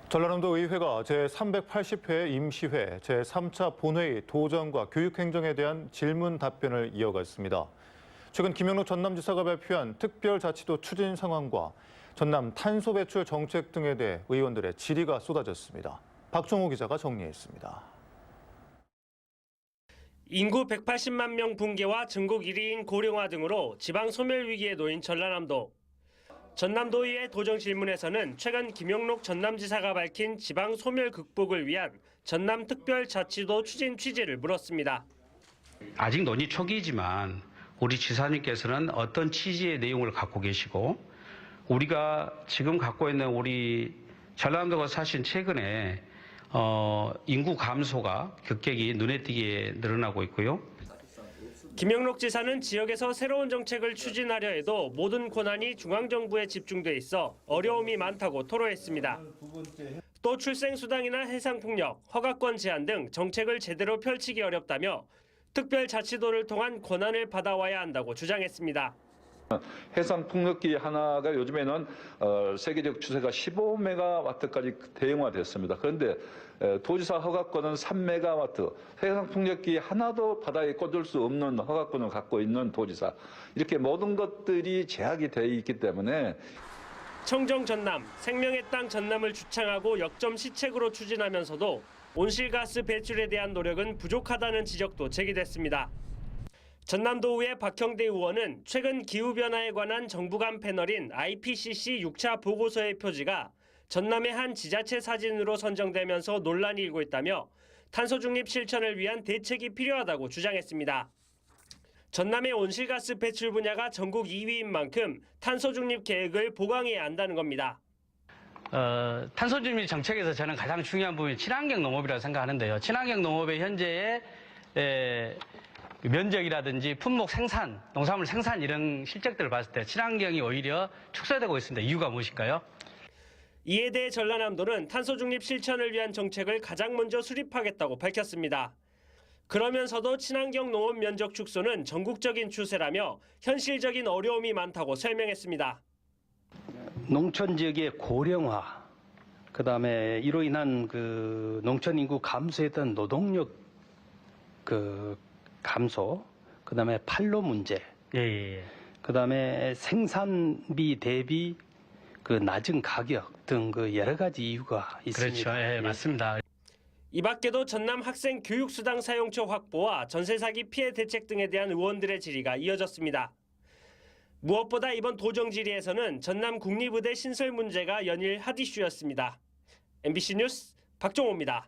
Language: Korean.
전라남도 의회가 제380회 임시회 제3차 본회의 도정과 교육행정에 대한 질문 답변을 이어갔습니다. 최근 김영록 전남지사가 발표한 특별자치도 추진 상황과 전남 탄소 배출 정책 등에 대해 의원들의 질의가 쏟아졌습니다. 박종호 기자가 정리했습니다. 인구 180만 명 붕괴와 전국 1위인 고령화 등으로 지방 소멸 위기에 놓인 전라남도. 전남도의회 도정 질문에서는 최근 김영록 전남지사가 밝힌 지방 소멸 극복을 위한 전남 특별자치도 추진 취지를 물었습니다. 아직 논의 초기이지만 우리 지사님께서는 어떤 취지의 내용을 갖고 계시고 우리가 지금 갖고 있는 우리 전라남도가 사실 최근에 인구 감소가 급격히 눈에 띄게 늘어나고 있고요. 김영록 지사는 지역에서 새로운 정책을 추진하려 해도 모든 권한이 중앙정부에 집중돼 있어 어려움이 많다고 토로했습니다. 또 출생수당이나 해상폭력, 허가권 제한 등 정책을 제대로 펼치기 어렵다며 특별자치도를 통한 권한을 받아와야 한다고 주장했습니다. 해상풍력기 하나가 요즘에는 세계적 추세가 15메가와트까지 대형화됐습니다. 그런데 도지사 허가권은 3메가와트, 해상풍력기 하나도 바다에 꽂을 수 없는 허가권을 갖고 있는 도지사. 이렇게 모든 것들이 제약이 되어 있기 때문에 청정 전남, 생명의 땅 전남을 주창하고 역점 시책으로 추진하면서도 온실가스 배출에 대한 노력은 부족하다는 지적도 제기됐습니다. 전남도의회 박형대 의원은 최근 기후변화에 관한 정부 간 패널인 IPCC 6차 보고서의 표지가 전남의 한 지자체 사진으로 선정되면서 논란이 일고 있다며 탄소 중립 실천을 위한 대책이 필요하다고 주장했습니다. 전남의 온실가스 배출 분야가 전국 2위인 만큼 탄소 중립 계획을 보강해야 한다는 겁니다. 탄소 중립 정책에서 저는 가장 중요한 부분이 친환경 농업이라고 생각하는데요. 친환경 농업의 현재의 면적이라든지 품목 생산, 농산물 생산 이런 실적들을 봤을 때 친환경이 오히려 축소되고 있습니다. 이유가 무엇일까요? 이에 대해 전라남도는 탄소 중립 실천을 위한 정책을 가장 먼저 수립하겠다고 밝혔습니다. 그러면서도 친환경 농업 면적 축소는 전국적인 추세라며 현실적인 어려움이 많다고 설명했습니다. 농촌 지역의 고령화, 그다음에 이로 인한 그 농촌 인구 감소에 따른 노동력 감소, 그다음에 판로 문제, 그다음에 생산비 대비 낮은 가격 등 여러 가지 이유가 있습니다. 그렇죠, 예, 맞습니다. 이 밖에도 전남 학생 교육수당 사용처 확보와 전세사기 피해 대책 등에 대한 의원들의 질의가 이어졌습니다. 무엇보다 이번 도정 질의에서는 전남 국립의대 신설 문제가 연일 핫이슈였습니다. MBC 뉴스 박종호입니다.